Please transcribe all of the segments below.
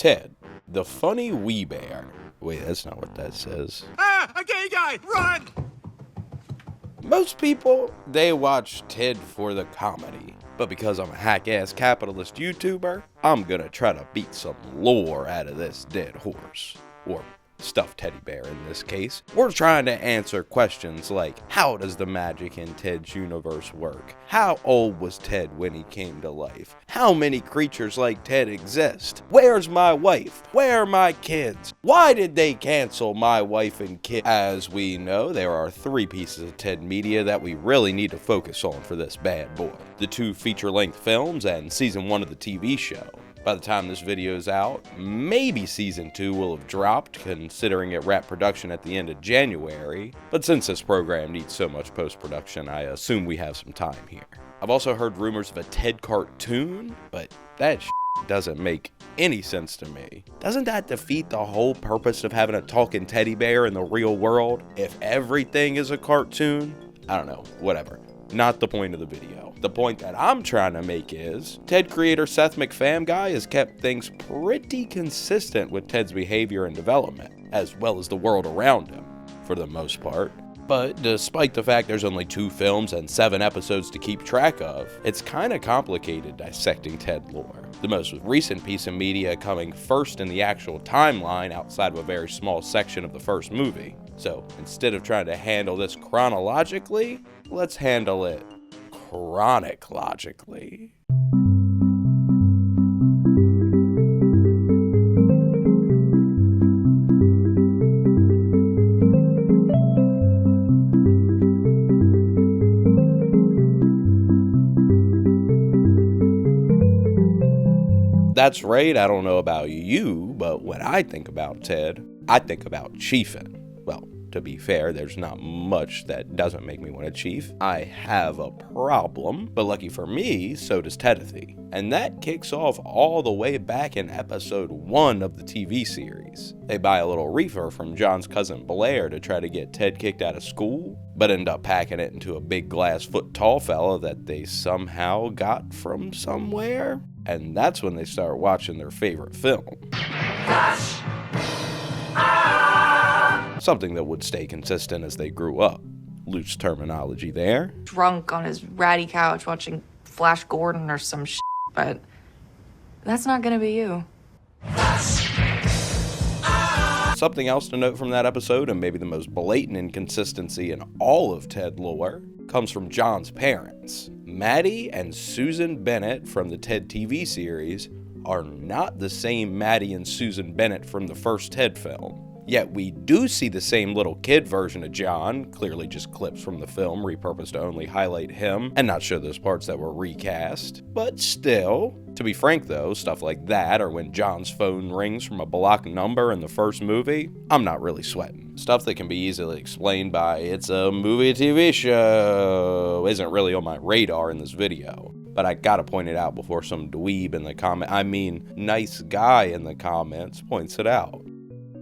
Ted, the funny wee bear. Wait, that's not what that says. Ah, a gay guy, run! Most people, they watch Ted for the comedy. But because I'm a hack-ass capitalist YouTuber, I'm gonna try to beat some lore out of this dead horse. Or stuffed teddy bear in this case. We're trying to answer questions like, how does the magic in Ted's universe work? How old was Ted when he came to life? How many creatures like Ted exist? Where's my wife? Where are my kids? Why did they cancel my wife and kid? As we know, there are 3 pieces of Ted media that we really need to focus on for this bad boy. The 2 feature-length films and season 1 of the TV show. By the time this video is out, maybe season 2 will have dropped, considering it wrapped production at the end of January, but since this program needs so much post-production, I assume we have some time here. I've also heard rumors of a Ted cartoon, but that doesn't make any sense to me. Doesn't that defeat the whole purpose of having a talking teddy bear in the real world? If everything is a cartoon? I don't know, whatever. Not the point of the video. The point that I'm trying to make is, Ted creator Seth MacFarlane has kept things pretty consistent with Ted's behavior and development, as well as the world around him, for the most part. But despite the fact there's only 2 films and 7 episodes to keep track of, it's kinda complicated dissecting Ted Lore. The most recent piece of media coming first in the actual timeline outside of a very small section of the first movie. So instead of trying to handle this chronologically, let's handle it chroniclogically. That's right, I don't know about you, but when I think about Ted, I think about chiefing. Well, to be fair, there's not much that doesn't make me want to chief. I have a problem, but lucky for me, so does Tedothy. And that kicks off all the way back in episode 1 of the TV series. They buy a little reefer from John's cousin Blair to try to get Ted kicked out of school, but end up packing it into a big glass-foot tall fella that they somehow got from somewhere. And that's when they start watching their favorite film. Gosh. Something that would stay consistent as they grew up. Loose terminology there. Drunk on his ratty couch watching Flash Gordon or some shit, but that's not gonna be you. Something else to note from that episode, and maybe the most blatant inconsistency in all of Ted Lore, comes from John's parents. Maddie and Susan Bennett from the Ted TV series are not the same Maddie and Susan Bennett from the first Ted film. Yet we do see the same little kid version of John, clearly just clips from the film repurposed to only highlight him and not show those parts that were recast. But still, to be frank though, stuff like that, or when John's phone rings from a blocked number in the first movie, I'm not really sweating. Stuff that can be easily explained by it's a movie TV show isn't really on my radar in this video. But I gotta point it out before some dweeb in the nice guy in the comments points it out.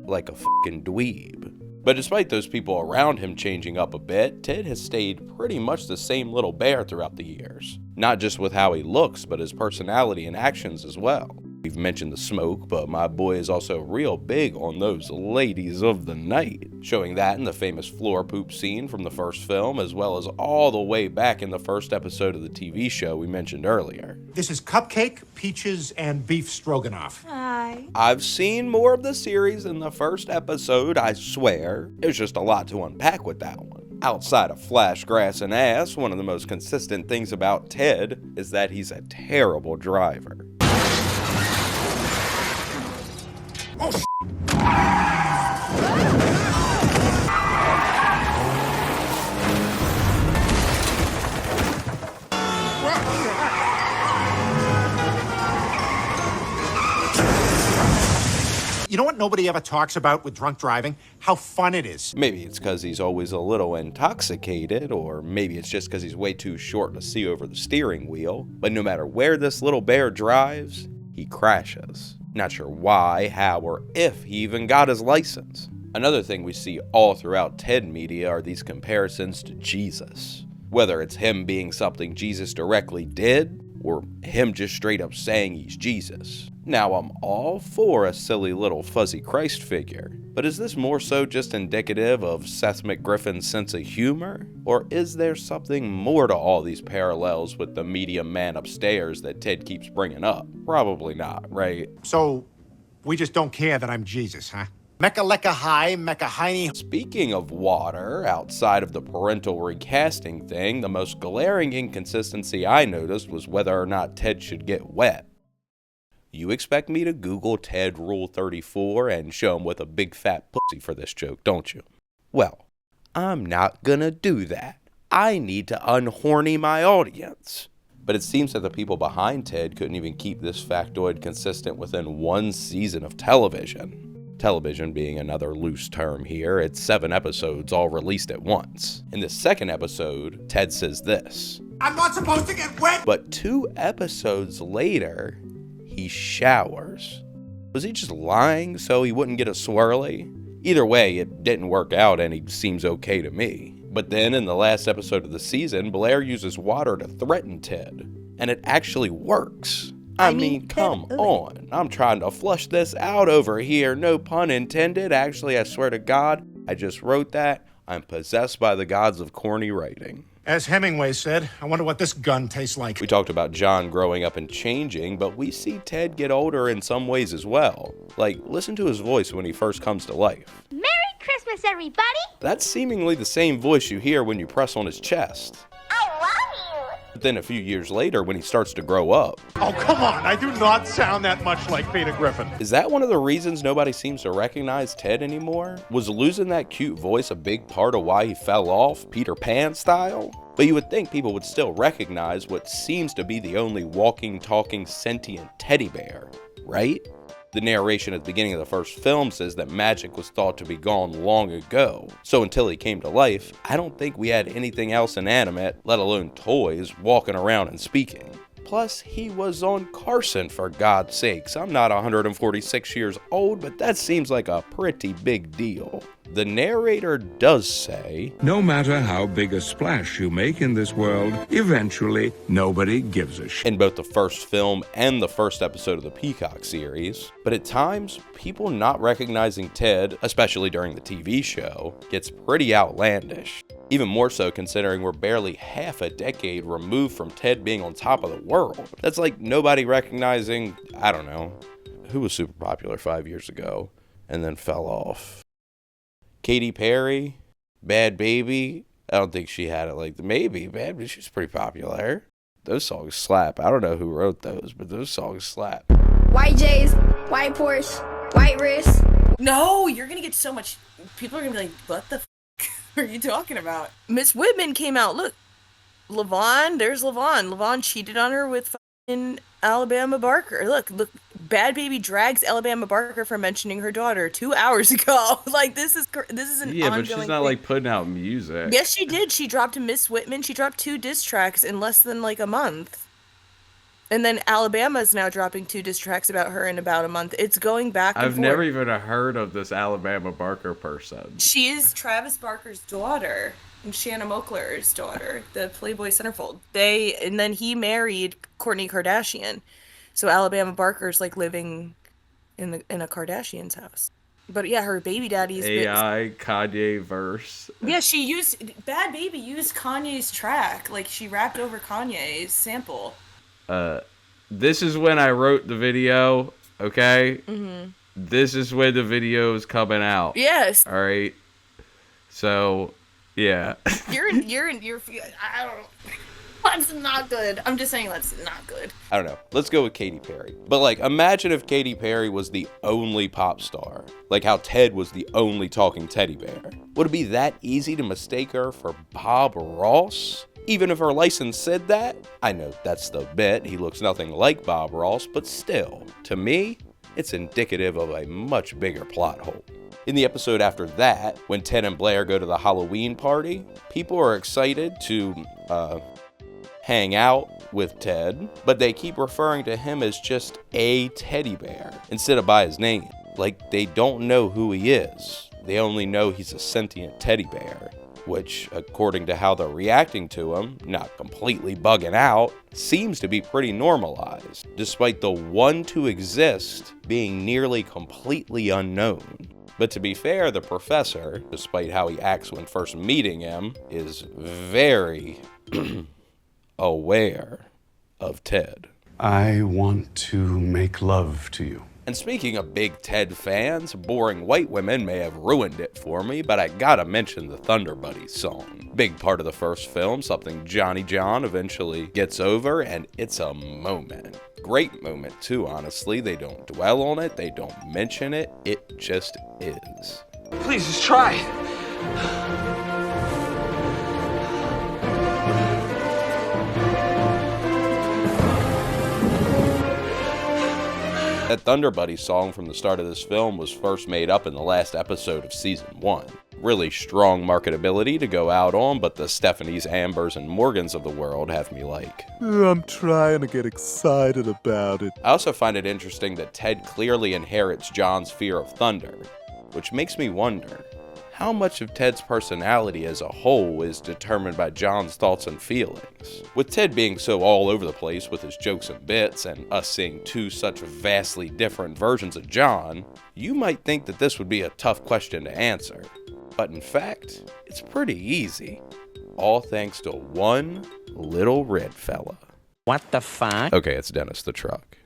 Like a fucking dweeb. But despite those people around him changing up a bit, Ted has stayed pretty much the same little bear throughout the years. Not just with how he looks, but his personality and actions as well. We've mentioned the smoke, but my boy is also real big on those ladies of the night, showing that in the famous floor poop scene from the first film, as well as all the way back in the first episode of the TV show we mentioned earlier. This is cupcake, peaches, and beef stroganoff. Hi. I've seen more of the series than the first episode, I swear. There's just a lot to unpack with that one. Outside of flash, grass, and ass, one of the most consistent things about Ted is that he's a terrible driver. Oh, you know what nobody ever talks about with drunk driving? How fun it is. Maybe it's because he's always a little intoxicated, or maybe it's just because he's way too short to see over the steering wheel. But no matter where this little bear drives, he crashes. Not sure why, how, or if he even got his license. Another thing we see all throughout Ted media are these comparisons to Jesus. Whether it's him being something Jesus directly did, or him just straight up saying he's Jesus. Now, I'm all for a silly little fuzzy Christ figure, but is this more so just indicative of Seth MacGriffin's sense of humor? Or is there something more to all these parallels with the medium man upstairs that Ted keeps bringing up? Probably not, right? So, we just don't care that I'm Jesus, huh? Mecca lecca hi, mecca heiny. Speaking of water, outside of the parental recasting thing, the most glaring inconsistency I noticed was whether or not Ted should get wet. You expect me to Google Ted Rule 34 and show him with a big fat pussy for this joke, don't you? Well, I'm not gonna do that. I need to unhorny my audience. But it seems that the people behind Ted couldn't even keep this factoid consistent within one season of television. Television being another loose term here, it's 7 episodes all released at once. In the second episode, Ted says this: I'm not supposed to get wet! But 2 episodes later, he showers. Was he just lying so he wouldn't get a swirly? Either way, it didn't work out and he seems okay to me. But then in the last episode of the season, Blair uses water to threaten Ted. And it actually works. I mean, come on. I'm trying to flush this out over here. No pun intended. Actually, I swear to God, I just wrote that. I'm possessed by the gods of corny writing. As Hemingway said, I wonder what this gun tastes like. We talked about John growing up and changing, but we see Ted get older in some ways as well. Like, listen to his voice when he first comes to life. Merry Christmas, everybody! That's seemingly the same voice you hear when you press on his chest. I love you! But then a few years later, when he starts to grow up. Oh, come on, I do not sound that much like Peter Griffin. Is that one of the reasons nobody seems to recognize Ted anymore? Was losing that cute voice a big part of why he fell off, Peter Pan style? But you would think people would still recognize what seems to be the only walking, talking, sentient teddy bear, right? The narration at the beginning of the first film says that magic was thought to be gone long ago. So until he came to life, I don't think we had anything else inanimate, let alone toys, walking around and speaking. Plus, he was on Carson, for God's sakes. I'm not 146 years old, but that seems like a pretty big deal. The narrator does say, no matter how big a splash you make in this world, eventually nobody gives a shit. In both the first film and the first episode of the Peacock series. But at times, people not recognizing Ted, especially during the TV show, gets pretty outlandish. Even more so considering we're barely half a decade removed from Ted being on top of the world. That's like nobody recognizing, I don't know, who was super popular 5 years ago and then fell off. Katy Perry, Bhad Babie. I don't think she had it like maybe Bhad, but she's pretty popular. Those songs slap. I don't know who wrote those, but those songs slap. White J's, white Porsche, white wrist. No, you're gonna get so much. People are gonna be like, "What the are you talking about?" Miss Whitman came out. Look, Levon. There's Levon. Levon cheated on her with fucking Alabama Barker. Look. Bhad Babie drags Alabama Barker for mentioning her daughter 2 hours ago. Like, this is an ongoing but she's not thing. like putting out music. Yes, she did. She dropped Miss Whitman. She dropped 2 diss tracks in less than like a month. And then Alabama's now dropping 2 diss tracks about her in about a month. It's going back and I've forth. never even heard of this Alabama Barker person. She is Travis Barker's daughter and Shanna Moakler's daughter, the Playboy centerfold. And then he married Kourtney Kardashian. So Alabama Barker's like living in a Kardashian's house. But yeah, her baby daddy's AI Kanye verse. Yeah, Bhad Babie used Kanye's track. Like, she rapped over Kanye's sample. This is when I wrote the video, okay? Mm-hmm. This is when the video is coming out. Yes. All right. So, yeah. You're I don't know. That's not good. I'm just saying that's not good. I don't know. Let's go with Katy Perry. But like, imagine if Katy Perry was the only pop star. Like how Ted was the only talking teddy bear. Would it be that easy to mistake her for Bob Ross? Even if her license said that? I know that's the bit. He looks nothing like Bob Ross, but still, to me, it's indicative of a much bigger plot hole. In the episode after that, when Ted and Blair go to the Halloween party, people are excited to, hang out with Ted, but they keep referring to him as just a teddy bear instead of by his name. Like they don't know who he is. They only know he's a sentient teddy bear. which, according to how they're reacting to him, not completely bugging out, seems to be pretty normalized, despite the one to exist being nearly completely unknown. But to be fair, the professor, despite how he acts when first meeting him, is very aware of Ted. I want to make love to you. And speaking of big Ted fans, boring white women may have ruined it for me, but I gotta mention the Thunder Buddies song. Big part of the first film, something Johnny John eventually gets over, and it's a moment. Great moment too, honestly. They don't dwell on it, they don't mention it, it just is. Please, just try. That Thunder Buddies song from the start of this film was first made up in the last episode of season 1. Really strong marketability to go out on, but the Stephanies, Ambers, and Morgans of the world have me like, I'm trying to get excited about it. I also find it interesting that Ted clearly inherits John's fear of thunder, which makes me wonder, how much of Ted's personality as a whole is determined by John's thoughts and feelings? With Ted being so all over the place with his jokes and bits, and us seeing two such vastly different versions of John, you might think that this would be a tough question to answer. But in fact, it's pretty easy. All thanks to one little red fella. What the fuck? Okay, it's Dennis the Truck.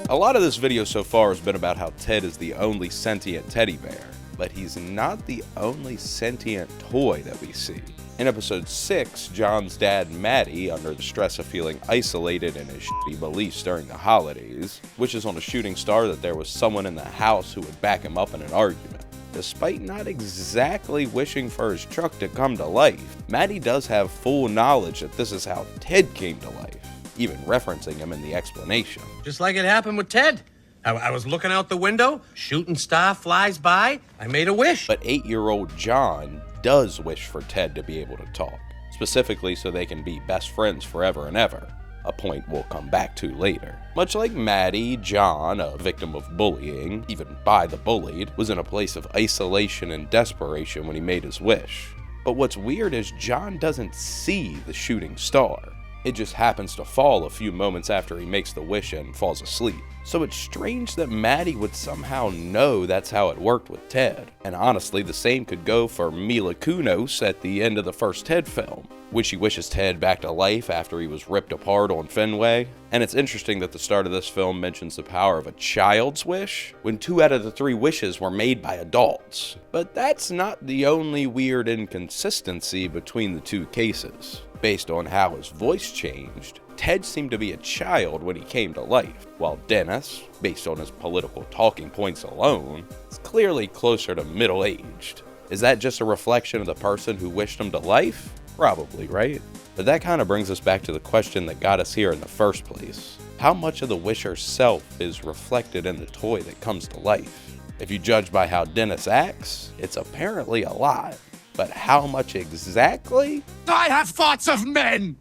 A lot of this video so far has been about how Ted is the only sentient teddy bear, but he's not the only sentient toy that we see. In episode 6, John's dad, Matty, under the stress of feeling isolated in his shitty beliefs during the holidays, wishes on a shooting star that there was someone in the house who would back him up in an argument. Despite not exactly wishing for his truck to come to life, Matty does have full knowledge that this is how Ted came to life, even referencing him in the explanation. Just like it happened with Ted. I was looking out the window, shooting star flies by, I made a wish. But 8-year-old John does wish for Ted to be able to talk, specifically so they can be best friends forever and ever, a point we'll come back to later. Much like Maddie, John, a victim of bullying, even by the bullied, was in a place of isolation and desperation when he made his wish. But what's weird is John doesn't see the shooting star. It just happens to fall a few moments after he makes the wish and falls asleep. So it's strange that Maddie would somehow know that's how it worked with Ted. And honestly, the same could go for Mila Kunis at the end of the first Ted film, when she wishes Ted back to life after he was ripped apart on Fenway. And it's interesting that the start of this film mentions the power of a child's wish, when 2 out of the 3 wishes were made by adults. But that's not the only weird inconsistency between the two cases. Based on how his voice changed, Ted seemed to be a child when he came to life, while Dennis, based on his political talking points alone, is clearly closer to middle-aged. Is that just a reflection of the person who wished him to life? Probably, right? But that kind of brings us back to the question that got us here in the first place. How much of the wisher's self is reflected in the toy that comes to life? If you judge by how Dennis acts, it's apparently a lot. But how much exactly? I have thoughts of men!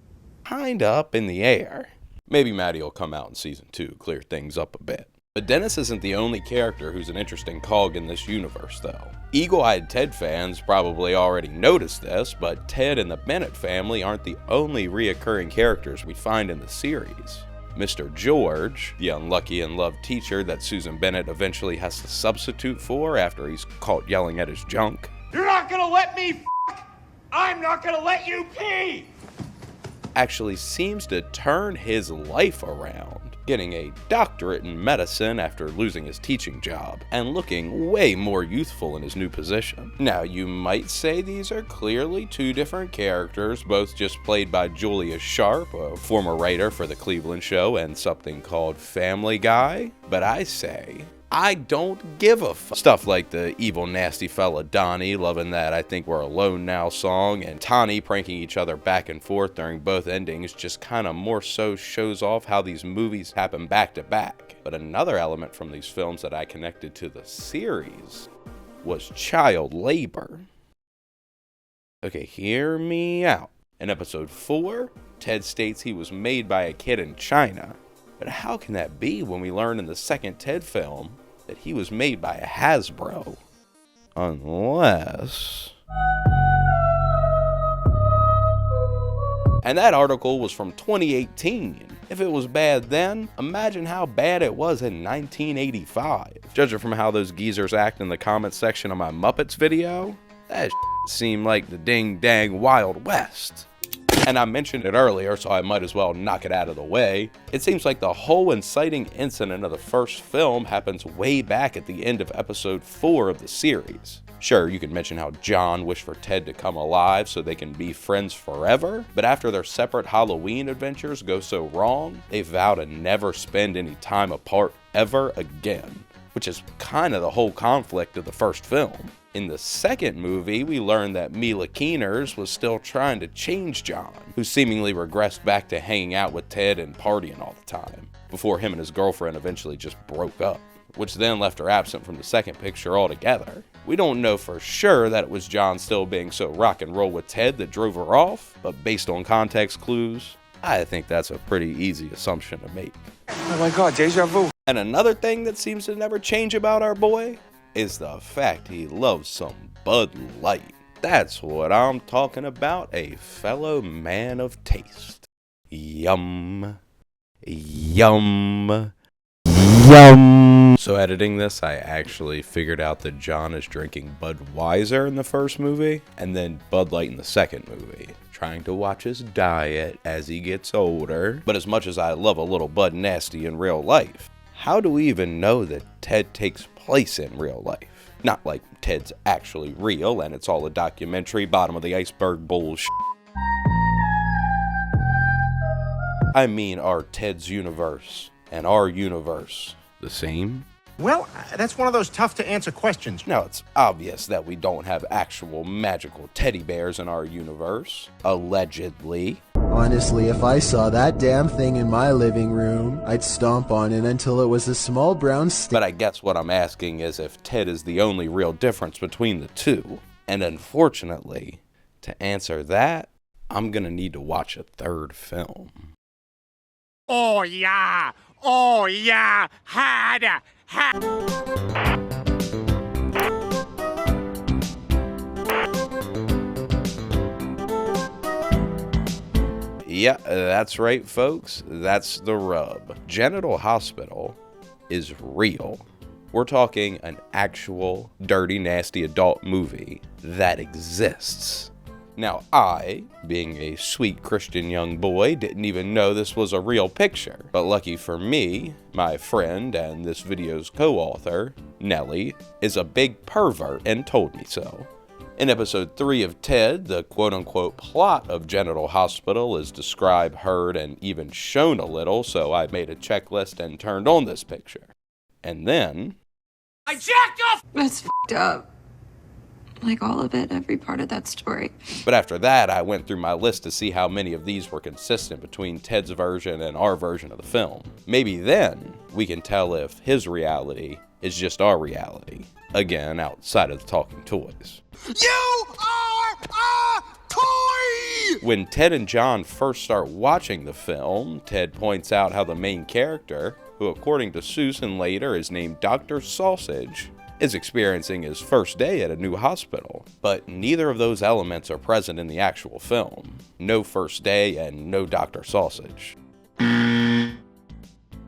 Kinda up in the air. Maybe Maddie will come out in season 2, clear things up a bit. But Dennis isn't the only character who's an interesting cog in this universe, though. Eagle-eyed Ted fans probably already noticed this, but Ted and the Bennett family aren't the only reoccurring characters we find in the series. Mr. George, the unlucky and loved teacher that Susan Bennett eventually has to substitute for after he's caught yelling at his junk. You're not gonna let me I'm not gonna let you pee! Actually seems to turn his life around, getting a doctorate in medicine after losing his teaching job, and looking way more youthful in his new position. Now, you might say these are clearly 2 different characters, both just played by Julia Sharp, a former writer for The Cleveland Show and something called Family Guy, but I say, I don't give a f. Stuff like the evil nasty fella Donnie loving that I Think We're Alone Now song, and Tawny pranking each other back and forth during both endings just kinda more so shows off how these movies happen back to back. But another element from these films that I connected to the series was child labor. Okay, hear me out. In episode 4, Ted states he was made by a kid in China. But how can that be when we learn in the second Ted film that he was made by a Hasbro? Unless... And that article was from 2018. If it was bad then, imagine how bad it was in 1985. Judging from how those geezers act in the comments section of my Muppets video, that seemed like the ding-dang Wild West. And I mentioned it earlier, so I might as well knock it out of the way. It seems like the whole inciting incident of the first film happens way back at the end of episode 4 of the series. Sure, you can mention how John wished for Ted to come alive so they can be friends forever, but after their separate Halloween adventures go so wrong, they vow to never spend any time apart ever again, which is kind of the whole conflict of the first film. In the second movie, we learn that Mila Keeners was still trying to change John, who seemingly regressed back to hanging out with Ted and partying all the time, before him and his girlfriend eventually just broke up, which then left her absent from the second picture altogether. We don't know for sure that it was John still being so rock and roll with Ted that drove her off, but based on context clues, I think that's a pretty easy assumption to make. Oh my god, deja vu. And another thing that seems to never change about our boy is the fact he loves some Bud Light. That's what I'm talking about, a fellow man of taste. Yum. Yum. Yum. So editing this, I actually figured out that John is drinking Budweiser in the first movie, and then Bud Light in the second movie, trying to watch his diet as he gets older. But as much as I love a little Bud Nasty in real life, how do we even know that Ted takes place in real life? Not like Ted's actually real and it's all a documentary, bottom of the iceberg bullshit. I mean, are Ted's universe and our universe the same? Well, that's one of those tough to answer questions. Now, it's obvious that we don't have actual magical teddy bears in our universe, allegedly. Honestly, if I saw that damn thing in my living room, I'd stomp on it until it was a small brown stick. But I guess what I'm asking is if Ted is the only real difference between the two. And unfortunately, to answer that, I'm gonna need to watch a third film. Oh yeah! Oh yeah! Had! Yeah, that's right, folks. That's the rub. Genital Hospital is real. We're talking an actual dirty, nasty adult movie that exists. Now, I, being a sweet Christian young boy, didn't even know this was a real picture. But lucky for me, my friend and this video's co-author, Nellie, is a big pervert and told me so. In episode 3 of Ted, the quote-unquote plot of Genital Hospital is described, heard, and even shown a little, so I made a checklist and turned on this picture. And then... I jacked off! That's f***ed up. Like all of it, every part of that story. But after that, I went through my list to see how many of these were consistent between Ted's version and our version of the film. Maybe then, we can tell if his reality is just our reality. Again, outside of the talking toys. You are a toy! When Ted and John first start watching the film, Ted points out how the main character, who according to Susan later is named Dr. Sausage, is experiencing his first day at a new hospital. But neither of those elements are present in the actual film. No first day and no Dr. Sausage.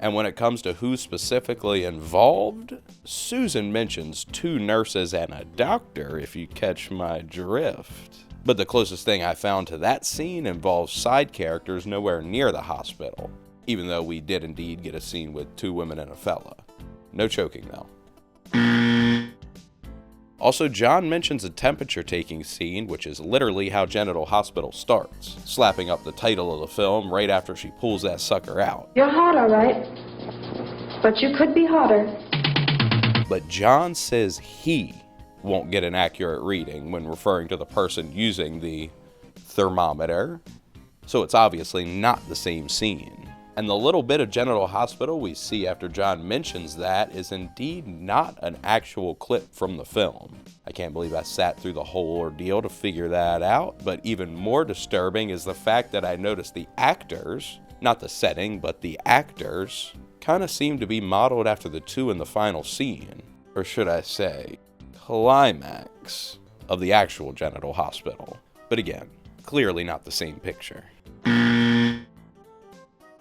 And when it comes to who's specifically involved, Susan mentions 2 nurses and a doctor, if you catch my drift. But the closest thing I found to that scene involves side characters nowhere near the hospital, even though we did indeed get a scene with 2 women and a fella. No choking though. Also, John mentions a temperature-taking scene, which is literally how Genital Hospital starts, slapping up the title of the film right after she pulls that sucker out. You're hot, all right. But you could be hotter. but John says he won't get an accurate reading when referring to the person using the thermometer, so it's obviously not the same scene. And the little bit of genital hospital we see after John mentions that is indeed not an actual clip from the film. I can't believe I sat through the whole ordeal to figure that out, but even more disturbing is the fact that I noticed the actors, not the setting, but the actors, kind of seem to be modeled after the two in the final scene, or should I say, climax of the actual genital hospital. But again, clearly not the same picture.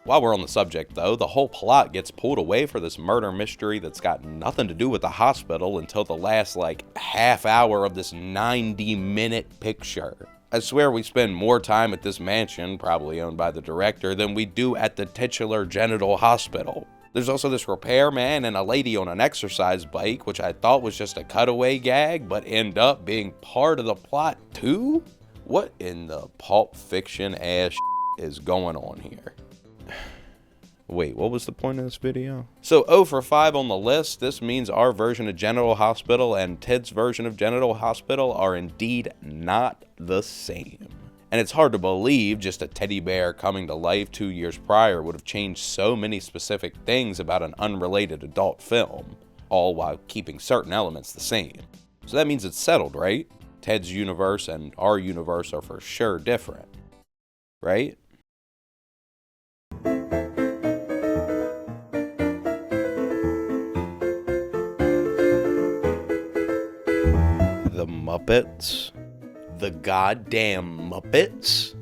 While we're on the subject though, the whole plot gets pulled away for this murder mystery that's got nothing to do with the hospital until the last half hour of this 90-minute picture. I swear we spend more time at this mansion, probably owned by the director, than we do at the titular genital hospital. There's also this repairman and a lady on an exercise bike, which I thought was just a cutaway gag, but end up being part of the plot too? What in the Pulp Fiction ass is going on here? Wait, what was the point of this video? So 0 for 5 on the list. This means our version of Genital Hospital and Ted's version of Genital Hospital are indeed not the same. And it's hard to believe just a teddy bear coming to life 2 years prior would have changed so many specific things about an unrelated adult film, all while keeping certain elements the same. So that means it's settled, right? Ted's universe and our universe are for sure different, right? The Muppets? The goddamn Muppets?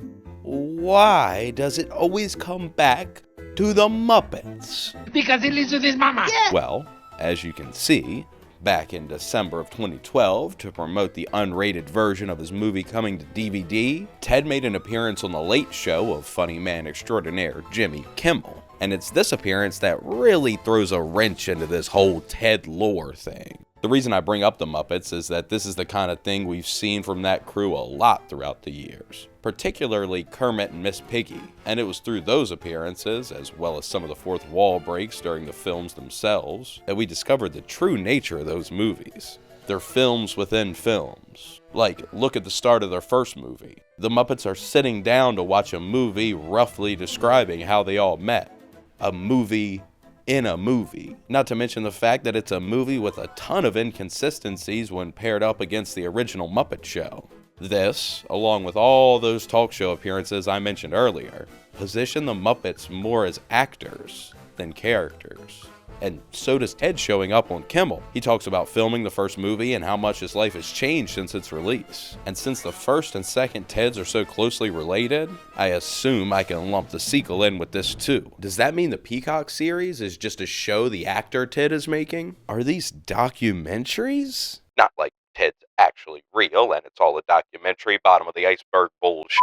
Why does it always come back to the Muppets? Because he lives with his mama. Yeah. Well, as you can see, back in December of 2012, to promote the unrated version of his movie coming to DVD, Ted made an appearance on The Late Show of funny man extraordinaire Jimmy Kimmel. And it's this appearance that really throws a wrench into this whole Ted Lore thing. The reason I bring up the Muppets is that this is the kind of thing we've seen from that crew a lot throughout the years, particularly Kermit and Miss Piggy, and it was through those appearances, as well as some of the fourth wall breaks during the films themselves, that we discovered the true nature of those movies. They're films within films. Like, look at the start of their first movie. The Muppets are sitting down to watch a movie roughly describing how they all met. A movie in a movie. Not to mention the fact that it's a movie with a ton of inconsistencies when paired up against the original Muppet Show. This, along with all those talk show appearances I mentioned earlier, position the Muppets more as actors than characters. And so does Ted showing up on Kimmel. He talks about filming the first movie and how much his life has changed since its release. And since the first and second Teds are so closely related, I assume I can lump the sequel in with this too. Does that mean the Peacock series is just a show the actor Ted is making? Are these documentaries? Not like Ted's actually real and it's all a documentary, bottom of the iceberg bullshit.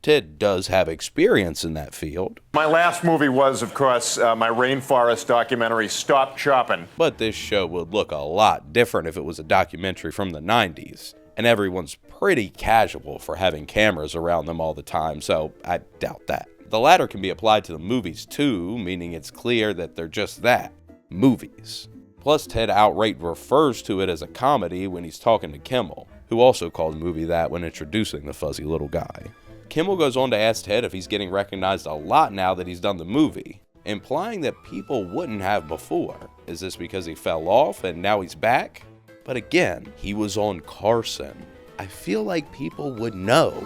Ted does have experience in that field. My last movie was, of course, my rainforest documentary, Stop Chopping. But this show would look a lot different if it was a documentary from the 90s. And everyone's pretty casual for having cameras around them all the time, so I doubt that. The latter can be applied to the movies too, meaning it's clear that they're just that, movies. Plus, Ted outright refers to it as a comedy when he's talking to Kimmel, who also called the movie that when introducing the fuzzy little guy. Kimmel goes on to ask Ted if he's getting recognized a lot now that he's done the movie, implying that people wouldn't have before. Is this because he fell off and now he's back? But again, he was on Carson. I feel like people would know.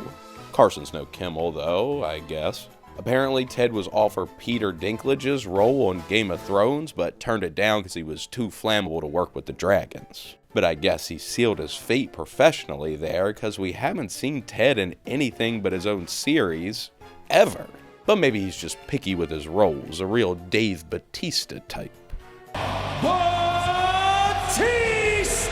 Carson's no Kimmel though, I guess. Apparently Ted was offered Peter Dinklage's role on Game of Thrones, but turned it down because he was too flammable to work with the dragons. But I guess he sealed his fate professionally there because we haven't seen Ted in anything but his own series, ever. But maybe he's just picky with his roles, a real Dave Bautista type.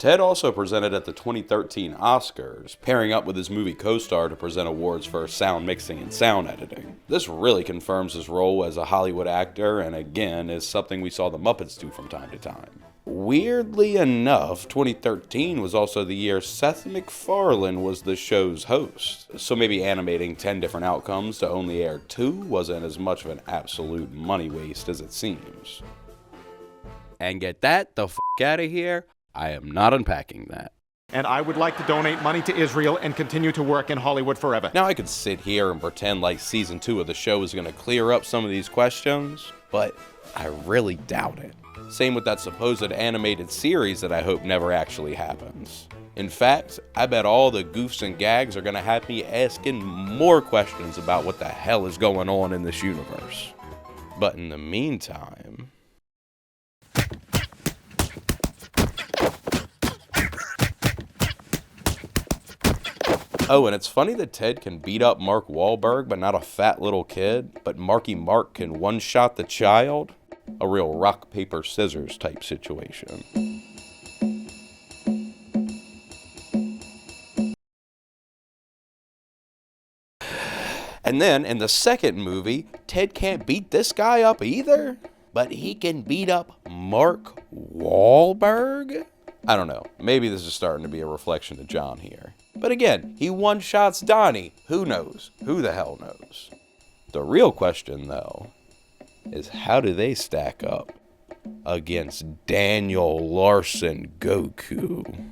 Ted also presented at the 2013 Oscars, pairing up with his movie co-star to present awards for sound mixing and sound editing. This really confirms his role as a Hollywood actor, and again, is something we saw the Muppets do from time to time. Weirdly enough, 2013 was also the year Seth MacFarlane was the show's host, so maybe animating 10 different outcomes to only air 2 wasn't as much of an absolute money waste as it seems. And get that the f*** out of here, I am not unpacking that. And I would like to donate money to Israel and continue to work in Hollywood forever. Now I could sit here and pretend like season 2 of the show is going to clear up some of these questions, but I really doubt it. Same with that supposed animated series that I hope never actually happens. In fact, I bet all the goofs and gags are going to have me asking more questions about what the hell is going on in this universe. But in the meantime... Oh, and it's funny that Ted can beat up Mark Wahlberg, but not a fat little kid, but Marky Mark can one-shot the child. A real rock, paper, scissors type situation. And then, in the second movie, Ted can't beat this guy up either, but he can beat up Mark Wahlberg? I don't know, maybe this is starting to be a reflection of John here. But again, he one-shots Donnie. Who knows? Who the hell knows? The real question, though, is how do they stack up against Daniel Larson Goku?